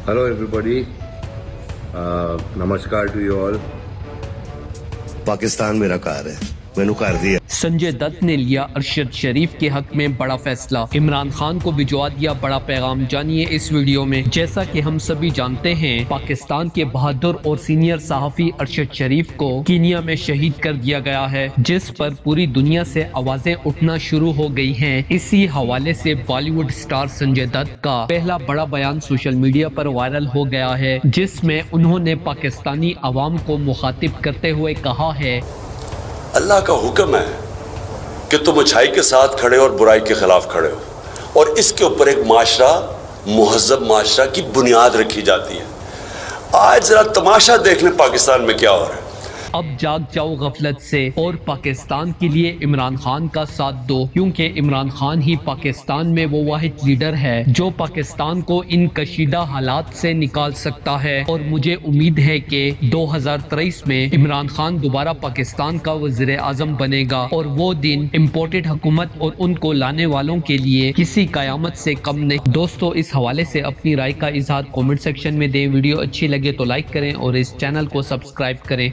Hello everybody. Namaskar to you all. Pakistan मेरा घर है, मैंने कर दिया। संजय दत्त ने लिया अरशद शरीफ के हक में बड़ा फैसला, इमरान खान को भिजवा दिया बड़ा पैगाम। जानिए इस वीडियो में। जैसा कि हम सभी जानते हैं, पाकिस्तान के बहादुर और सीनियर सहाफी अरशद शरीफ को कीनिया में शहीद कर दिया गया है, जिस पर पूरी दुनिया से आवाजें उठना शुरू हो गई हैं। इसी हवाले से बॉलीवुड स्टार संजय दत्त का पहला बड़ा बयान सोशल मीडिया पर वायरल हो गया है, जिसमें उन्होंने पाकिस्तानी अवाम को मुखातिब करते हुए कहा है, अल्लाह का हुक्म है कि तुम अच्छाई के साथ खड़े और बुराई के खिलाफ खड़े हो, और इसके ऊपर एक माशरा, मुहज़्ज़ब माशरा की बुनियाद रखी जाती है। आज जरा तमाशा देख लें पाकिस्तान में क्या हो रहा है। अब जाग जाओ गफलत से और पाकिस्तान के लिए इमरान खान का साथ दो, क्योंकि इमरान खान ही पाकिस्तान में वो वाहिद लीडर है जो पाकिस्तान को इन कशीदा हालात से निकाल सकता है। और मुझे उम्मीद है कि 2023 में इमरान खान दोबारा पाकिस्तान का वज़ीर आज़म बनेगा, और वो दिन इम्पोर्टेड हुकूमत और उनको लाने वालों के लिए किसी कयामत से कम नहीं। दोस्तों, इस हवाले से अपनी राय का इजहार कमेंट सेक्शन में दें। वीडियो अच्छी लगे तो लाइक करें और इस चैनल को सब्सक्राइब करें।